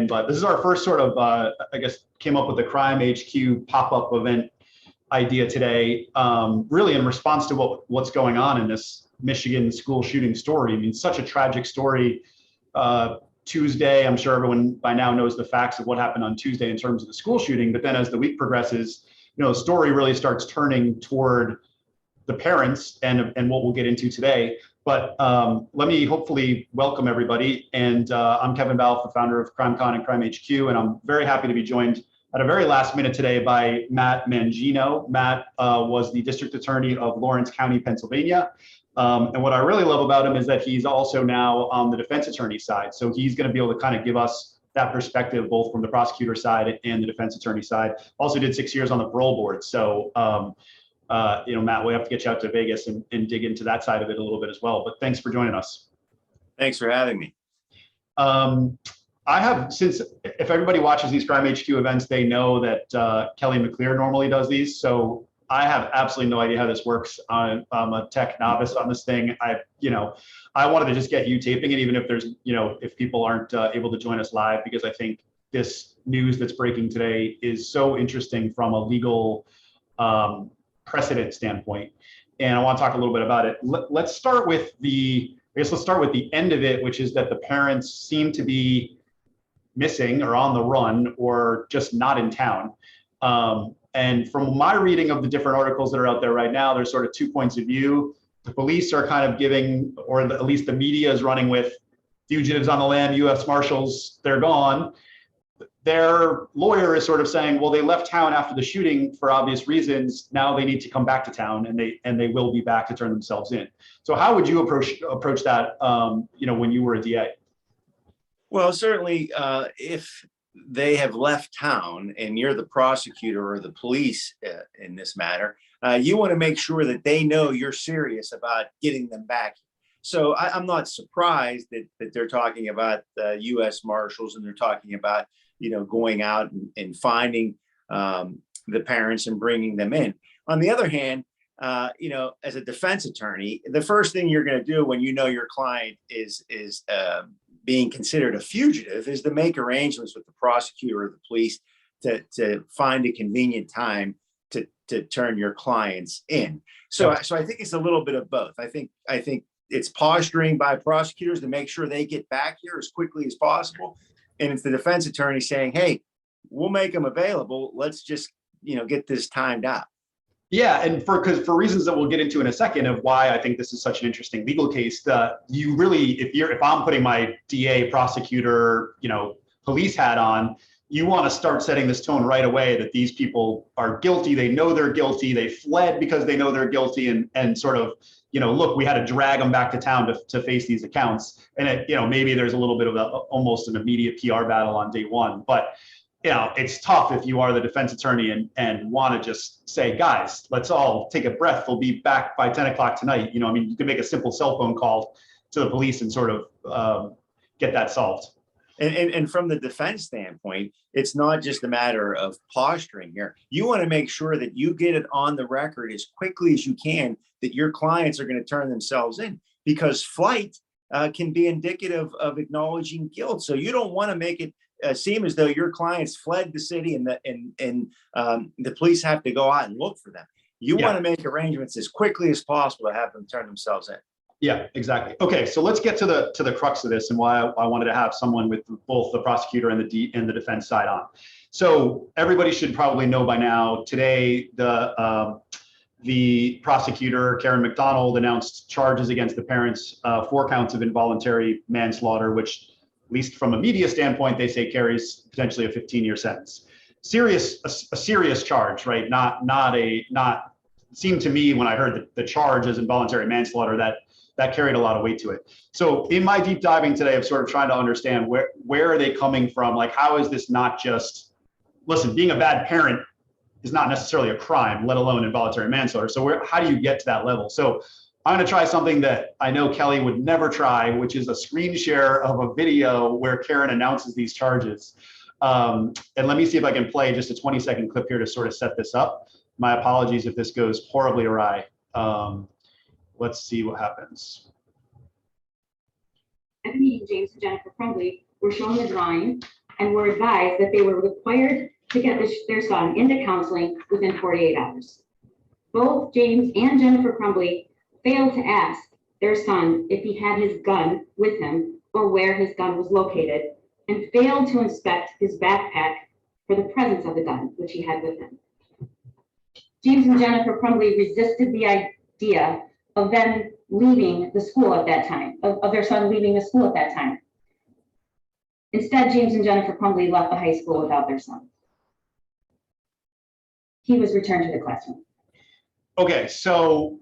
in, but this is our first sort of, I guess, came up with the crimeHQ pop-up event idea today, really in response to what's going on in this Michigan school shooting story. I mean, such a tragic story. Tuesday, I'm sure everyone by now knows the facts of what happened on Tuesday in terms of the school shooting, but then as the week progresses, the story really starts turning toward the parents and what we'll get into today. But let me hopefully welcome everybody. And I'm Kevin Balfe, the founder of CrimeCon and crimeHQ, and I'm very happy to be joined at a very last minute today by Matt Mangino. Matt was the district attorney of Lawrence County, Pennsylvania. And what I really love about him is that he's also now on the defense attorney side. So he's going to be able to kind of give us that perspective, both from the prosecutor side and the defense attorney side. Also did 6 years on the parole board. So, Matt, we have to get you out to Vegas and dig into that side of it a little bit as well. But thanks for joining us. Thanks for having me. I have, since if everybody watches these crimeHQ events, they know that Kelly McClear normally does these. So I have absolutely no idea how this works. I'm a tech novice on this thing. I wanted to just get you taping it, even if there's, if people aren't able to join us live, because I think this news that's breaking today is so interesting from a legal precedent standpoint. And I want to talk a little bit about it. Let's start with let's start with the end of it, which is that the parents seem to be missing or on the run or just not in town. And from my reading of the different articles that are out there right now, there's sort of 2 points of view. The police are kind of giving, or at least the media is running with, fugitives on the lam, U.S. Marshals, they're gone. Their lawyer is sort of saying, well, they left town after the shooting for obvious reasons. Now they need to come back to town, and they will be back to turn themselves in. So how would you approach that, when you were a DA? Well, certainly, if they have left town and you're the prosecutor or the police in this matter, you want to make sure that they know you're serious about getting them back. So I'm not surprised that they're talking about the U.S. Marshals, and they're talking about, going out and finding the parents and bringing them in. On the other hand, as a defense attorney, the first thing you're going to do when your client is being considered a fugitive is to make arrangements with the prosecutor or the police to find a convenient time to turn your clients in. So I think it's a little bit of both. I think it's posturing by prosecutors to make sure they get back here as quickly as possible. And it's the defense attorney saying, hey, we'll make them available. Let's just, get this timed out. Yeah, and for reasons that we'll get into in a second of why I think this is such an interesting legal case, you really, if I'm putting my DA, prosecutor, police hat on, you want to start setting this tone right away that these people are guilty. They know they're guilty. They fled because they know they're guilty, and sort of, look, we had to drag them back to town to face these accounts. And maybe there's a little bit of almost an immediate PR battle on day one, but it's tough if you are the defense attorney and want to just say, guys, let's all take a breath. We'll be back by 10 o'clock tonight. You can make a simple cell phone call to the police and sort of get that solved. And from the defense standpoint, it's not just a matter of posturing here. You want to make sure that you get it on the record as quickly as you can that your clients are going to turn themselves in, because flight can be indicative of acknowledging guilt. So you don't want to make it seem as though your clients fled the city and the police have to go out and look for them. You want to make arrangements as quickly as possible to have them turn themselves in. Yeah, exactly. Okay, so let's get to the crux of this and why I wanted to have someone with both the prosecutor and the defense side on. So everybody should probably know by now, today the prosecutor, Karen McDonald, announced charges against the parents, 4 counts of involuntary manslaughter, which, at least from a media standpoint, they say carries potentially a 15-year sentence. A serious charge, right? Not seemed to me when I heard the charge as involuntary manslaughter that carried a lot of weight to it. So in my deep diving today, I'm sort of trying to understand where are they coming from? Like, how is this not just, listen, being a bad parent is not necessarily a crime, let alone involuntary manslaughter. So how do you get to that level? So I'm going to try something that I know Kelly would never try, which is a screen share of a video where Karen announces these charges. And let me see if I can play just a 20-second clip here to sort of set this up. My apologies if this goes horribly awry. Let's see what happens. Anthony, James, and Jennifer Crumbly were shown the drawing and were advised that they were required to get their son into counseling within 48 hours. Both James and Jennifer Crumbly failed to ask their son if he had his gun with him or where his gun was located, and failed to inspect his backpack for the presence of the gun, which he had with him. James and Jennifer Crumbly resisted the idea of them leaving the school at that time, of their son leaving the school at that time. Instead, James and Jennifer Crumbly left the high school without their son. He was returned to the classroom. Okay, so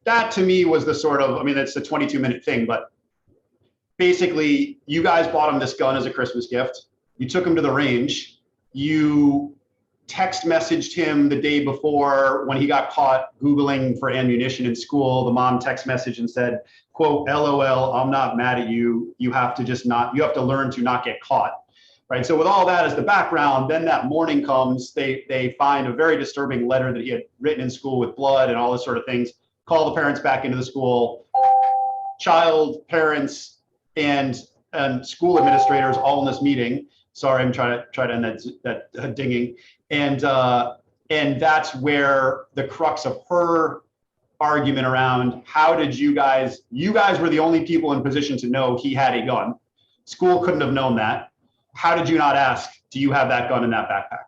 that to me was the sort of, I mean, it's a 22-minute thing, but basically you guys bought him this gun as a Christmas gift. You took him to the range. You text messaged him the day before when he got caught Googling for ammunition in school. The mom text messaged and said, quote, LOL, I'm not mad at you. You have to learn to not get caught. Right. So with all that as the background, then that morning comes, they find a very disturbing letter that he had written in school with blood and all this sort of things. Call the parents back into the school, child, parents, and school administrators all in this meeting. Sorry, I'm trying to end that dinging. And that's where the crux of her argument around how did you guys were the only people in position to know he had a gun. School couldn't have known that. How did you not ask, do you have that gun in that backpack?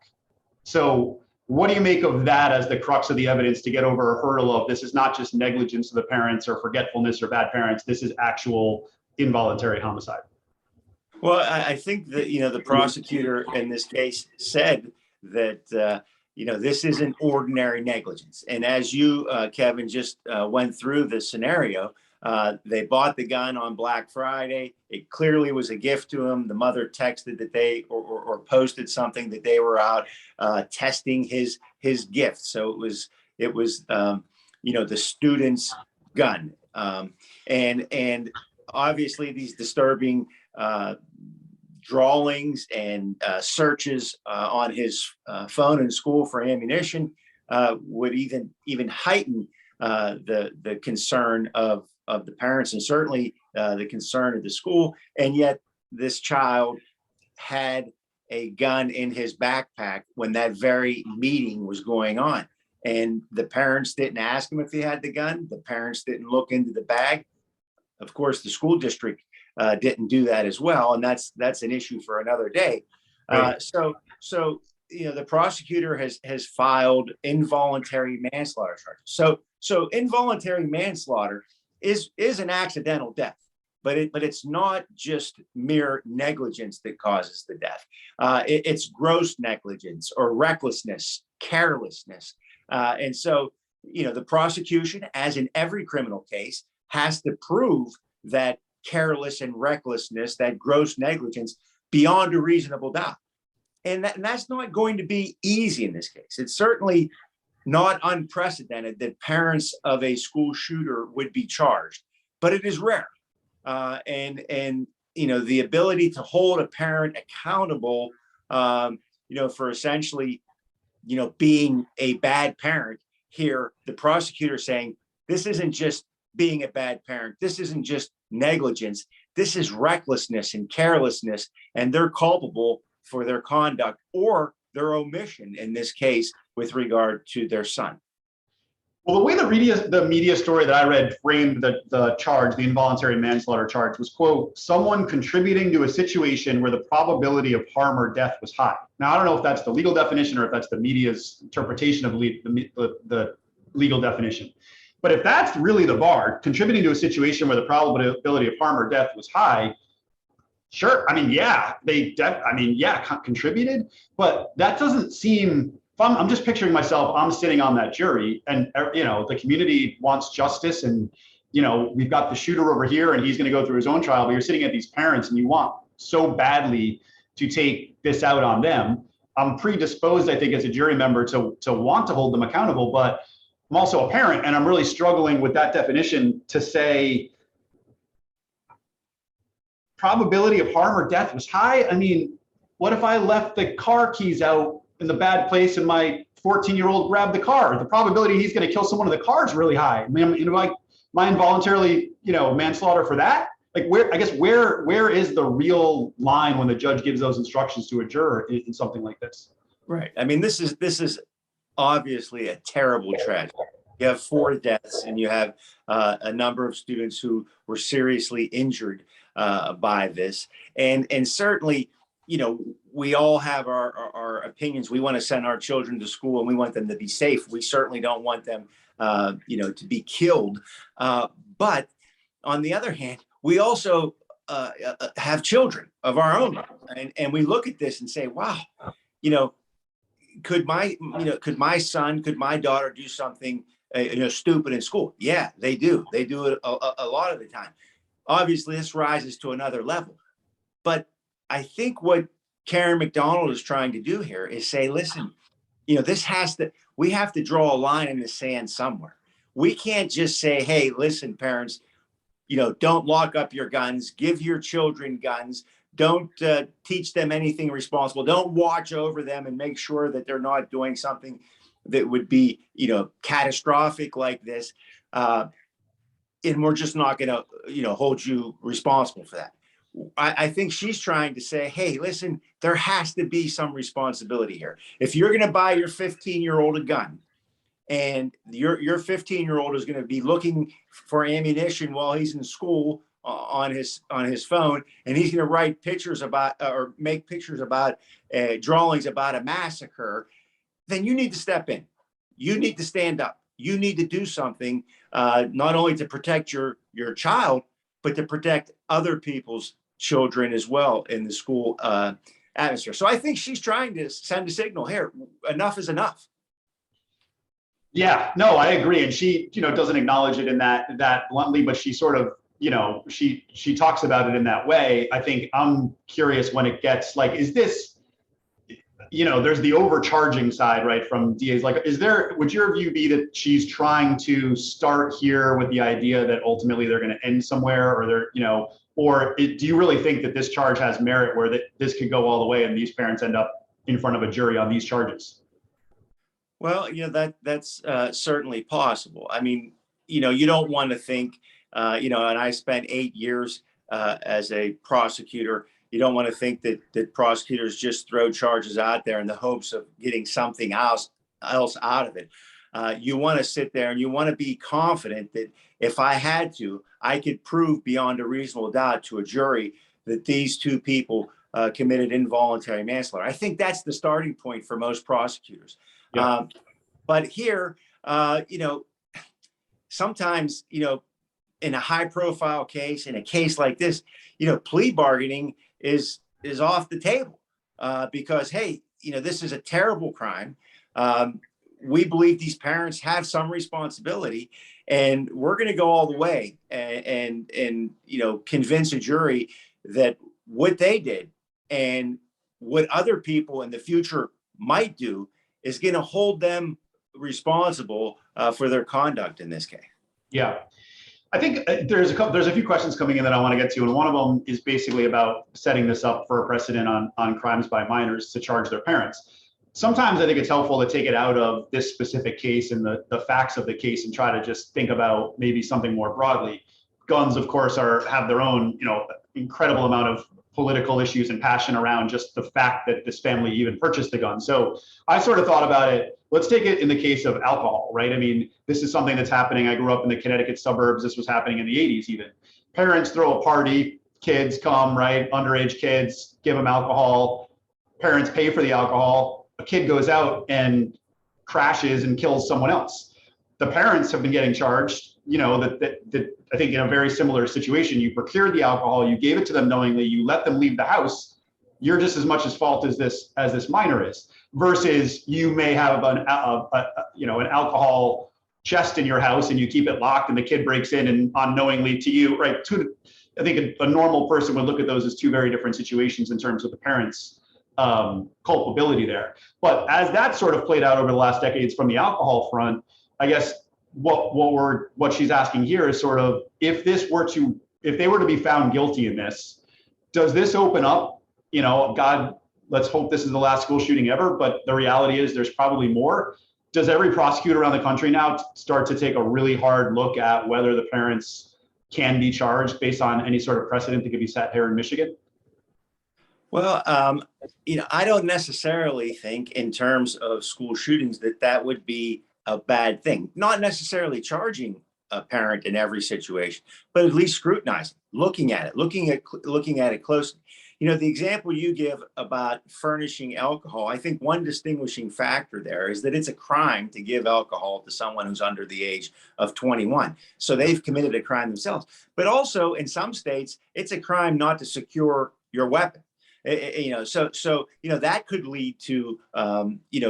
So what do you make of that as the crux of the evidence to get over a hurdle of this is not just negligence of the parents or forgetfulness or bad parents, this is actual involuntary homicide? Well, I think that, the prosecutor in this case said that, this isn't ordinary negligence. And as you, Kevin, just went through the scenario, they bought the gun on Black Friday. It clearly was a gift to him. The mother texted that they or posted something that they were out testing his gift. So it was the student's gun. And obviously these disturbing drawings and searches on his phone in school for ammunition would even heighten the concern of the parents and certainly the concern of the school. And yet this child had a gun in his backpack when that very meeting was going on. And the parents didn't ask him if he had the gun. The parents didn't look into the bag. Of course, the school district didn't do that as well. And that's an issue for another day. Right. So the prosecutor has filed involuntary manslaughter charges. So involuntary manslaughter is an accidental death, but it's not just mere negligence that causes the death. It's gross negligence or recklessness, carelessness. And so, the prosecution, as in every criminal case, has to prove that careless and recklessness, that gross negligence beyond a reasonable doubt. And that's not going to be easy in this case. It's certainly not unprecedented that parents of a school shooter would be charged, but it is rare. And the ability to hold a parent accountable, for essentially, being a bad parent here, the prosecutor saying, this isn't just being a bad parent. This isn't just negligence. This is recklessness and carelessness, and they're culpable for their conduct or their omission in this case with regard to their son. Well, the way the media story that I read framed the charge, the involuntary manslaughter charge, was, quote, someone contributing to a situation where the probability of harm or death was high. Now, I don't know if that's the legal definition or if that's the media's interpretation of the legal definition. But if that's really the bar, contributing to a situation where the probability of harm or death was high, sure. I mean, yeah, contributed, but that doesn't seem. I'm just picturing myself. I'm sitting on that jury, and the community wants justice, and we've got the shooter over here, and he's going to go through his own trial. But you're sitting at these parents, and you want so badly to take this out on them. I'm predisposed, I think, as a jury member to want to hold them accountable, but I'm also a parent, and I'm really struggling with that definition to say probability of harm or death was high. I mean, what if I left the car keys out in the bad place and my 14-year-old grabbed the car? The probability he's going to kill someone in the car is really high. I mean, am I involuntarily, manslaughter for that? like where is the real line when the judge gives those instructions to a juror in something like this? Right. I mean, this is obviously a terrible tragedy. You have 4 deaths, and you have a number of students who were seriously injured by this. And certainly, you know, we all have our opinions. We want to send our children to school, and we want them to be safe. We certainly don't want them, you know, to be killed. But on the other hand, we also have children of our own, and we look at this and say, wow, you know, could my son, could my daughter do something you know, stupid in school? Yeah, they do it a lot of the time. Obviously this rises to another level, but I think what Karen McDonald is trying to do here is say, listen, you know, we have to draw a line in the sand somewhere. We can't just say, hey, listen, parents, you know, don't lock up your guns, give your children guns. Don't teach them anything responsible. Don't watch over them and make sure that they're not doing something that would be, you know, catastrophic like this. And we're just not going to, you know, hold you responsible for that. I think she's trying to say, hey, listen, there has to be some responsibility here. If you're going to buy your 15-year-old a gun, and your 15-year-old is going to be looking for ammunition while he's in school on his phone, and he's going to write pictures about or make pictures about drawings about a massacre, then you need to step in. You need to stand up. You need to do something, not only to protect your child, but to protect other people's children as well in the school atmosphere. So I think she's trying to send a signal here. Enough is enough. Yeah, no, I agree. And she, you know, doesn't acknowledge it in that bluntly, but she sort of, you know, she talks about it in that way. I think I'm curious when it gets like, is this, you know, there's the overcharging side, right, from DAs. Like, would your view be that she's trying to start here with the idea that ultimately they're going to end somewhere, or they're, you know, do you really think that this charge has merit where this could go all the way and these parents end up in front of a jury on these charges? Well, you know, that's certainly possible. I mean, you know, you don't want to think, you know, and I spent 8 years as a prosecutor. You don't want to think that prosecutors just throw charges out there in the hopes of getting something else out of it. You want to sit there and you want to be confident that if I had to, I could prove beyond a reasonable doubt to a jury that these 2 people committed involuntary manslaughter. I think that's the starting point for most prosecutors. Yeah. But here, you know, sometimes, you know, in a high profile case, in a case like this, you know, plea bargaining is off the table because, hey, you know, this is a terrible crime. We believe these parents have some responsibility, and we're going to go all the way and you know, convince a jury that what they did and what other people in the future might do is going to hold them responsible for their conduct in this case. Yeah. I think there's a few questions coming in that I want to get to, and one of them is basically about setting this up for a precedent on crimes by minors to charge their parents. Sometimes I think it's helpful to take it out of this specific case and the facts of the case and try to just think about maybe something more broadly. Guns, of course, have their own, you know, incredible amount of political issues and passion around just the fact that this family even purchased the gun. So I sort of thought about it. Let's take it in the case of alcohol, right? I mean, this is something that's happening. I grew up in the Connecticut suburbs. This was happening in the 80s even. Parents throw a party, kids come, right? Underage kids, give them alcohol. Parents pay for the alcohol. A kid goes out and crashes and kills someone else. The parents have been getting charged, you know, that I think in a very similar situation, you procured the alcohol, you gave it to them knowingly, you let them leave the house. You're just as much at fault as this minor is. Versus you may have an alcohol chest in your house and you keep it locked and the kid breaks in and unknowingly to you, right? I think a normal person would look at those as 2 very different situations in terms of the parents' culpability there. But as that sort of played out over the last decades from the alcohol front, I guess what she's asking here is sort of if they were to be found guilty in this, does this open up, you know, God, let's hope this is the last school shooting ever, but the reality is there's probably more. Does every prosecutor around the country now start to take a really hard look at whether the parents can be charged based on any sort of precedent that could be set here in Michigan? Well, I don't necessarily think in terms of school shootings that would be a bad thing. Not necessarily charging a parent in every situation, but at least scrutinizing, looking at it, looking at it closely. The example you give about furnishing alcohol, I think one distinguishing factor there is that it's a crime to give alcohol to someone who's under the age of 21. So they've committed a crime themselves. But also in some states, it's a crime not to secure your weapon. That could lead to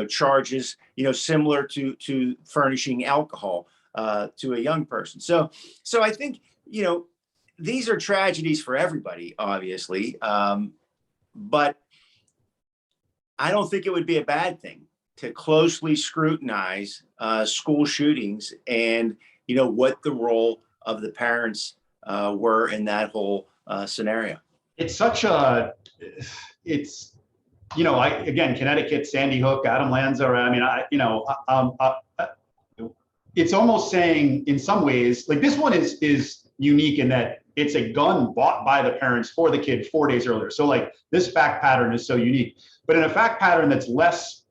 charges similar to furnishing alcohol to a young person. So I think these are tragedies for everybody, obviously, but I don't think it would be a bad thing to closely scrutinize school shootings and what the role of the parents were in that whole scenario. Again, Connecticut, Sandy Hook, Adam Lanza. It's almost saying in some ways, like this one is unique in that it's a gun bought by the parents for the kid 4 days earlier. So like this fact pattern is so unique, but in a fact pattern that's less,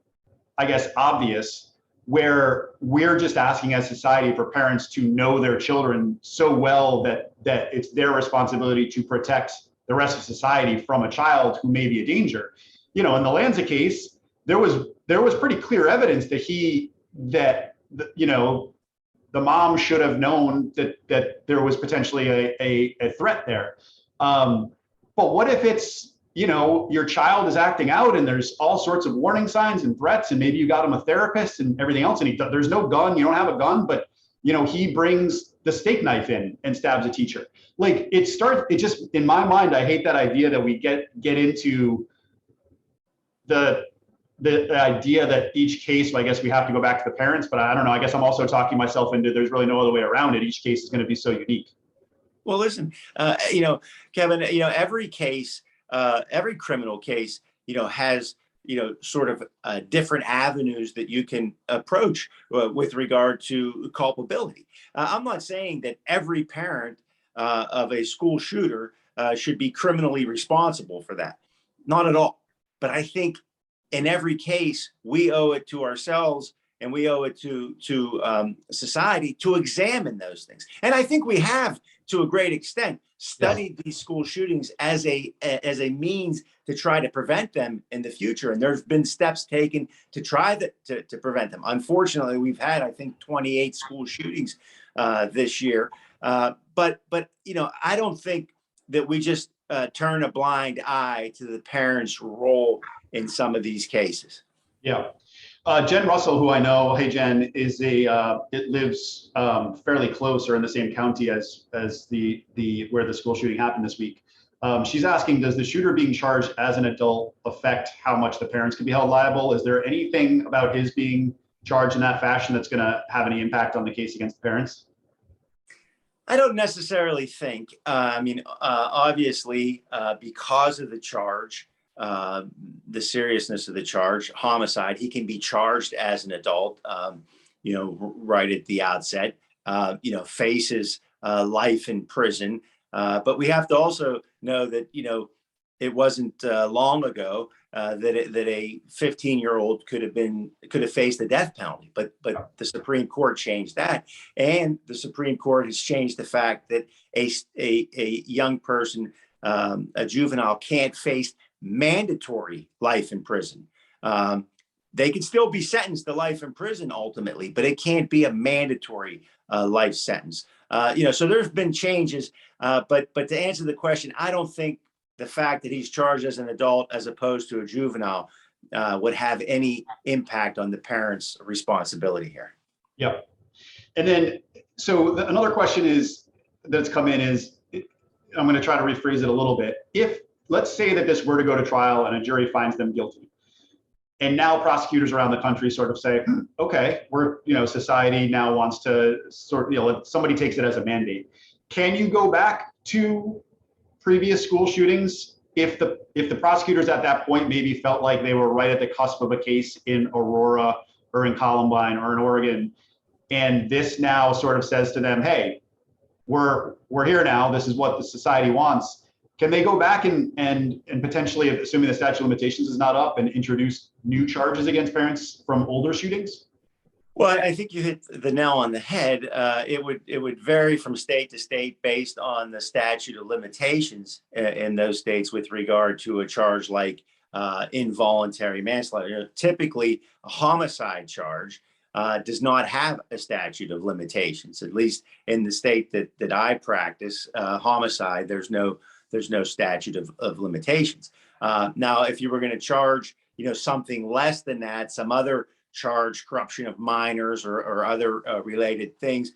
I guess, obvious, where we're just asking as society for parents to know their children so well that it's their responsibility to protect the rest of society from a child who may be a danger. In the Lanza case, there was pretty clear evidence that the mom should have known that there was potentially a threat there. But what if it's, your child is acting out and there's all sorts of warning signs and threats, and maybe you got him a therapist and everything else, and there's no gun, you don't have a gun, but he brings the steak knife in and stabs a teacher. Like it just, in my mind, I hate that idea that we get into the idea that each case, well, I guess we have to go back to the parents, but I don't know. I guess I'm also talking myself into there's really no other way around it. Each case is going to be so unique. Well, listen, Kevin, every case, every criminal case, has, sort of different avenues that you can approach with regard to culpability. I'm not saying that every parent of a school shooter should be criminally responsible for that. Not at all. But I think in every case, we owe it to ourselves and we owe it to society to examine those things. And I think we have, to a great extent, studied these school shootings as a means to try to prevent them in the future. And there's been steps taken to try to prevent them. Unfortunately, we've had, I think, 28 school shootings this year. But I don't think that we just turn a blind eye to the parents' role in some of these cases. Yeah. Jen Russell, who I know, hey Jen, lives fairly close or in the same county as where the school shooting happened this week. She's asking, does the shooter being charged as an adult affect how much the parents can be held liable? Is there anything about his being charged in that fashion that's going to have any impact on the case against the parents? I don't necessarily think. Obviously, because of the charge, the seriousness of the charge, homicide, he can be charged as an adult, right at the outset, faces life in prison. But we have to also know that, it wasn't long ago that a 15-year-old could have faced the death penalty, but the Supreme Court changed that, and the Supreme Court has changed the fact that a young person, a juvenile, can't face mandatory life in prison. They can still be sentenced to life in prison ultimately, but it can't be a mandatory life sentence. So there's been changes, but to answer the question, I don't think the fact that he's charged as an adult as opposed to a juvenile would have any impact on the parents' responsibility here. Yep. And then, another question that's come in is, I'm going to try to rephrase it a little bit. If, let's say that this were to go to trial and a jury finds them guilty, and now prosecutors around the country sort of say, okay, society now wants to somebody takes it as a mandate. Can you go back to previous school shootings if the prosecutors at that point maybe felt like they were right at the cusp of a case in Aurora or in Columbine or in Oregon, and this now sort of says to them, hey, we're here now. This is what the society wants. Can they go back and potentially, assuming the statute of limitations is not up, and introduce new charges against parents from older shootings? Well, I think you hit the nail on the head. It would vary from state to state based on the statute of limitations in those states with regard to a charge like involuntary manslaughter. Typically, a homicide charge does not have a statute of limitations. At least in the state that I practice, homicide, there's no statute of limitations. Now, if you were going to charge, something less than that, some other charge, corruption of minors or other related things,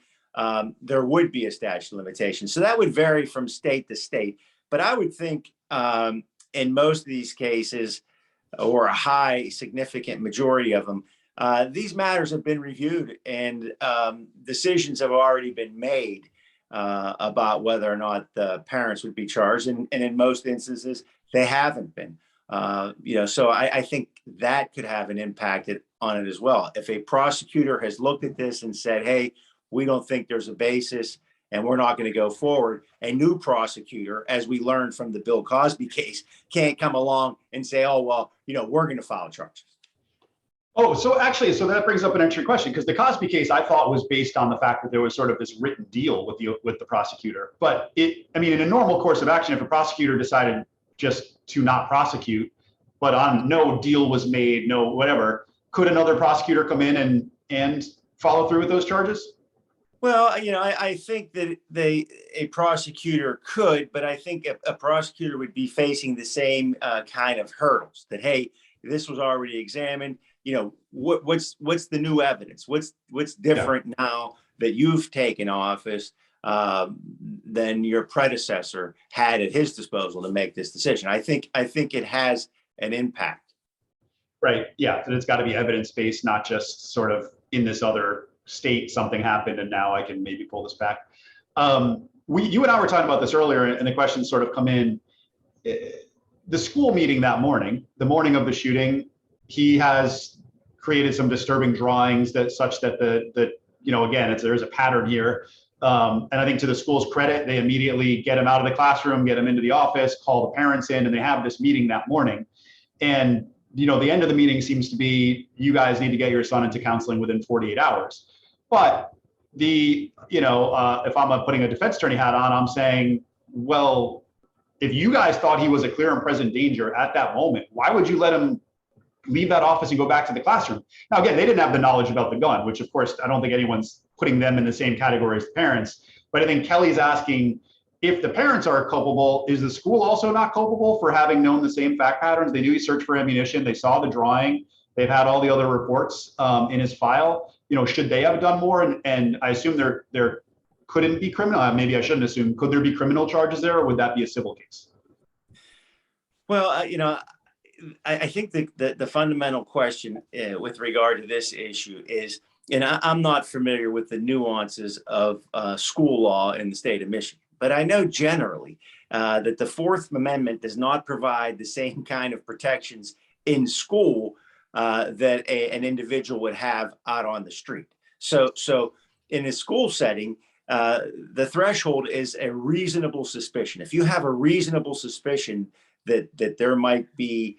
there would be a statute of limitations. So that would vary from state to state. But I would think in most of these cases, or a high significant majority of them, these matters have been reviewed and decisions have already been made about whether or not the parents would be charged. And in most instances, they haven't been. So I think that could have an impact on it as well. If a prosecutor has looked at this and said, hey, we don't think there's a basis and we're not going to go forward, a new prosecutor, as we learned from the Bill Cosby case, can't come along and say, oh, well, we're going to file charges. Oh, so that brings up an interesting question, because the Cosby case I thought was based on the fact that there was sort of this written deal with the prosecutor. But in a normal course of action, if a prosecutor decided just to not prosecute, but on no deal was made, no whatever, could another prosecutor come in and follow through with those charges? Well, I think that a prosecutor could, but I think a prosecutor would be facing the same kind of hurdles that, hey, this was already examined. What's the new evidence? What's different now that you've taken office than your predecessor had at his disposal to make this decision? I think it has an impact. Right. Yeah. And it's got to be evidence-based, not just sort of in this other state, something happened and now I can maybe pull this back. You and I were talking about this earlier, and the questions sort of come in. The school meeting that morning, the morning of the shooting, he has created some disturbing drawings such that again, there's a pattern here. And I think to the school's credit, they immediately get him out of the classroom, get him into the office, call the parents in, and they have this meeting that morning. And the end of the meeting seems to be, you guys need to get your son into counseling within 48 hours. But if I'm putting a defense attorney hat on, I'm saying, well, if you guys thought he was a clear and present danger at that moment, why would you let him leave that office and go back to the classroom? Now, again, they didn't have the knowledge about the gun, which of course, I don't think anyone's putting them in the same category as the parents. But I think Kelly's asking, if the parents are culpable, is the school also not culpable for having known the same fact patterns? They knew he searched for ammunition. They saw the drawing. They've had all the other reports in his file. Should they have done more? And I assume there couldn't be criminal. Maybe I shouldn't assume. Could there be criminal charges there, or would that be a civil case? Well, I think the fundamental question with regard to this issue is, and I'm not familiar with the nuances of school law in the state of Michigan, but I know generally that the Fourth Amendment does not provide the same kind of protections in school that an individual would have out on the street. So in a school setting, the threshold is a reasonable suspicion. If you have a reasonable suspicion that there might be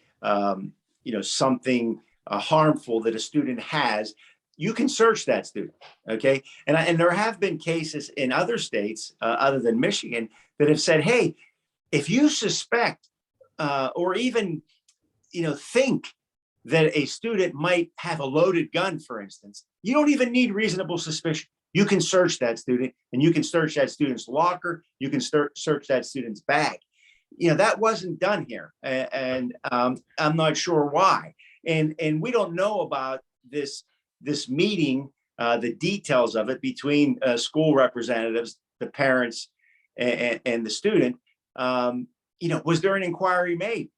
something harmful that a student has, you can search that student. Okay. And there have been cases in other states other than Michigan that have said, hey, if you suspect or even, think that a student might have a loaded gun, for instance, you don't even need reasonable suspicion. You can search that student, and you can search that student's locker. You can search that student's bag. That wasn't done here. And I'm not sure why. And we don't know about this meeting, the details of it between school representatives, the parents, and the student. Was there an inquiry made?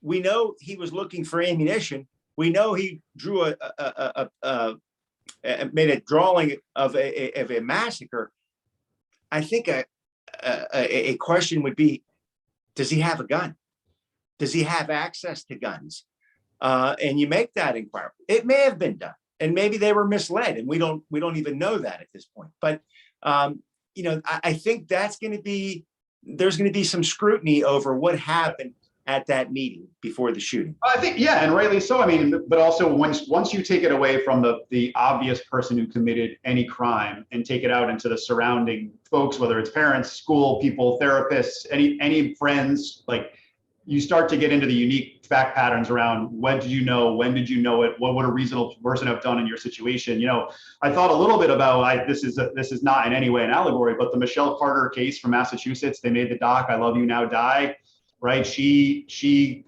We know he was looking for ammunition. We know he drew made a drawing of a massacre. I think a question would be, does he have a gun? Does he have access to guns? And you make that inquiry. It may have been done, and maybe they were misled, and we don't even know that at this point. But I think there's going to be some scrutiny over what happened at that meeting before the shooting. I think, yeah, and rightly so. I mean, but also once you take it away from the obvious person who committed any crime and take it out into the surrounding folks, whether it's parents, school people, therapists, any friends, like you start to get into the unique fact patterns around when did you know it, what would a reasonable person have done in your situation. I thought a little bit about, this is not in any way an allegory, but the Michelle Carter case from Massachusetts, they made the doc, I Love You Now Die, right? She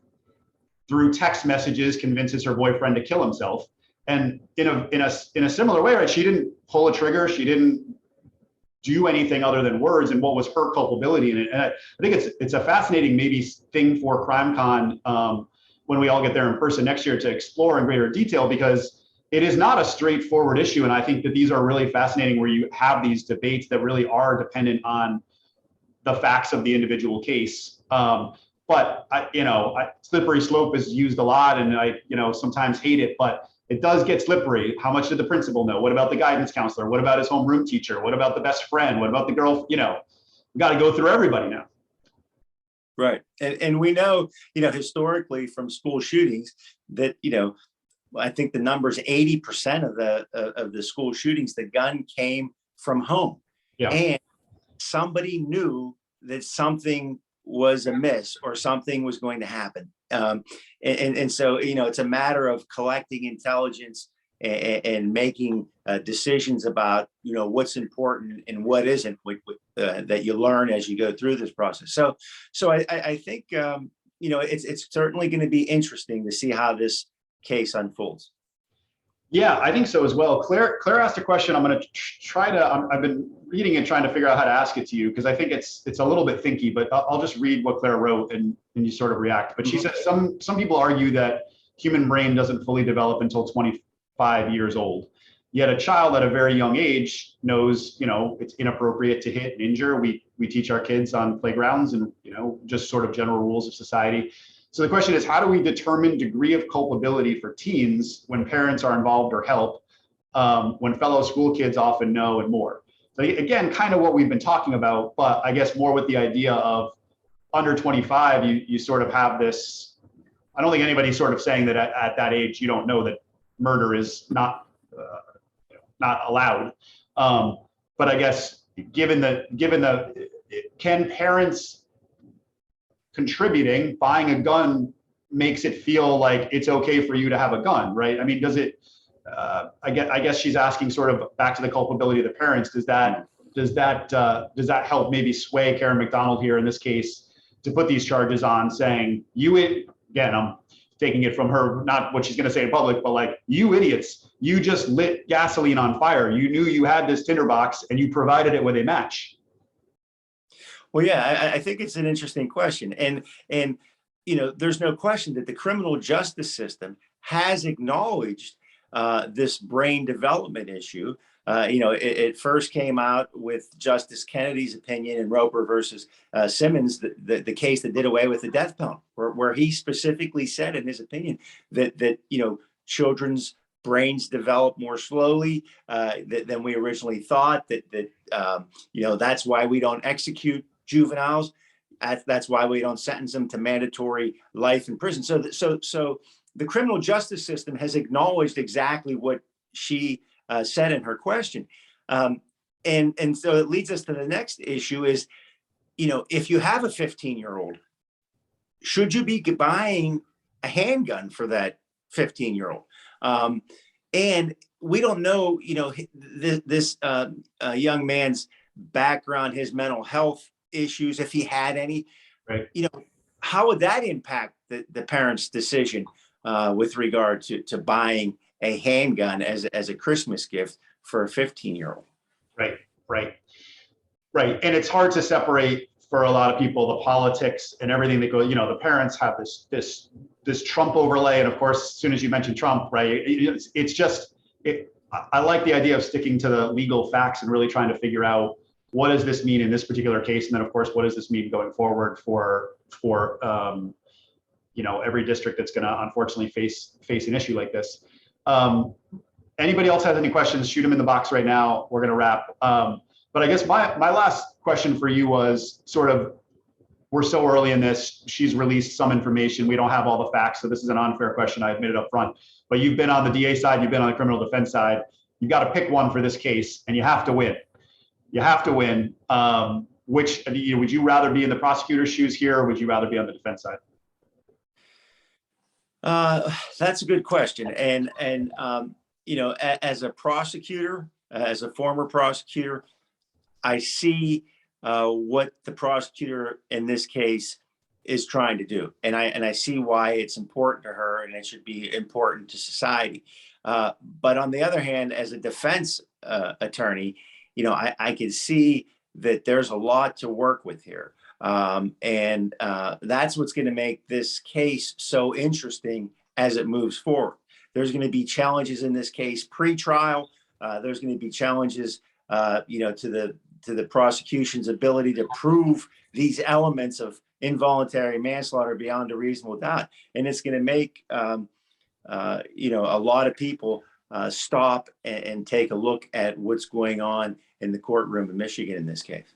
through text messages convinces her boyfriend to kill himself. And in a similar way, right? She didn't pull a trigger. She didn't do anything other than words, and what was her culpability in it. And I think it's a fascinating maybe thing for CrimeCon when we all get there in person next year to explore in greater detail, because it is not a straightforward issue. And I think that these are really fascinating where you have these debates that really are dependent on the facts of the individual case. But slippery slope is used a lot, and I sometimes hate it, but it does get slippery. How much did the principal know? What about the guidance counselor? What about his homeroom teacher? What about the best friend? What about the girl? We got to go through everybody now. Right. And we know, historically from school shootings that, I think the number's 80% of the school shootings, the gun came from home. Yeah. And somebody knew that something was amiss or something was going to happen. And so, it's a matter of collecting intelligence and making decisions about, what's important and what isn't, that you learn as you go through this process. So I think, it's certainly going to be interesting to see how this case unfolds. Yeah, I think so as well. Claire asked a question. I'm going to try to, I've been reading it, trying to figure out how to ask it to you, because I think it's a little bit thinky, but I'll just read what Claire wrote and you sort of react. But she says some people argue that human brain doesn't fully develop until 25 years old. Yet a child at a very young age knows, it's inappropriate to hit and injure. We teach our kids on playgrounds and, just sort of general rules of society. So the question is, how do we determine degree of culpability for teens when parents are involved or help, when fellow school kids often know and more? So again, kind of what we've been talking about, but I guess more with the idea of under 25, you sort of have this, I don't think anybody's sort of saying that at that age, you don't know that murder is not allowed. But I guess given the, can parents contributing, buying a gun makes it feel like it's okay for you to have a gun, right? I mean, does it, I guess she's asking sort of back to the culpability of the parents. Does that help maybe sway Karen McDonald here in this case to put these charges on, saying again, I'm taking it from her, not what she's going to say in public, but like, you idiots, you just lit gasoline on fire. You knew you had this tinderbox and you provided it with a match. Well, yeah, I think it's an interesting question. And there's no question that the criminal justice system has acknowledged this brain development issue. It first came out with Justice Kennedy's opinion in Roper versus Simmons, the case that did away with the death penalty, where he specifically said in his opinion that children's brains develop more slowly than we originally thought, that's why we don't execute juveniles. That's why we don't sentence them to mandatory life in prison. So the criminal justice system has acknowledged exactly what she said in her question. And so it leads us to the next issue is, if you have a 15-year-old, should you be buying a handgun for that 15-year-old? And we don't know, this young man's background, his mental health issues, if he had any, right? How would that impact the parent's decision with regard to buying a handgun as a Christmas gift for a 15-year-old? Right. And it's hard to separate for a lot of people the politics and everything that goes. The parents have this Trump overlay, and of course, as soon as you mention Trump, right, it's just I like the idea of sticking to the legal facts and really trying to figure out what does this mean in this particular case, and then of course, what does this mean going forward for every district that's going to unfortunately face an issue like this. Anybody else has any questions? Shoot them in the box right now. We're going to wrap. But But I guess my last question for you was sort of, we're so early in this, she's released some information. We don't have all the facts. So this is an unfair question. I admit it up front, but you've been on the DA side, you've been on the criminal defense side. You've got to pick one for this case and you have to win. You have to win. Which, would you rather be in the prosecutor's shoes here, or would you rather be on the defense side? That's a good question. And as a prosecutor, as a former prosecutor, I see what the prosecutor in this case is trying to do. And I see why it's important to her and it should be important to society. But on the other hand, as a defense attorney, I can see that there's a lot to work with here. And that's what's going to make this case so interesting as it moves forward. There's going to be challenges in this case pre-trial. There's going to be challenges, to the prosecution's ability to prove these elements of involuntary manslaughter beyond a reasonable doubt. And it's going to make, a lot of people stop and take a look at what's going on in the courtroom in Michigan in this case.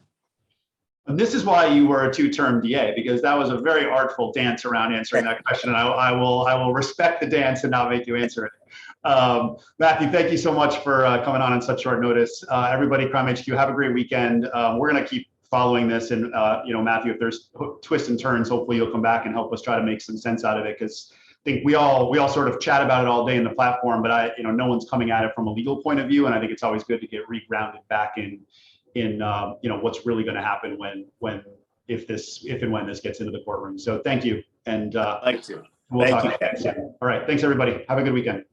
And this is why you were a two-term DA, because that was a very artful dance around answering that question. And I will respect the dance and not make you answer it. Matthew, thank you so much for coming on such short notice. Everybody, CrimeHQ, have a great weekend. We're going to keep following this. And, Matthew, if there's twists and turns, hopefully you'll come back and help us try to make some sense out of it. Because I think we all sort of chat about it all day in the platform, but no one's coming at it from a legal point of view. And I think it's always good to get re-grounded back in what's really going to happen if and when this gets into the courtroom. So thank you. And I'd like to. we'll Thank talk you. again soon. All right. Thanks, everybody. Have a good weekend.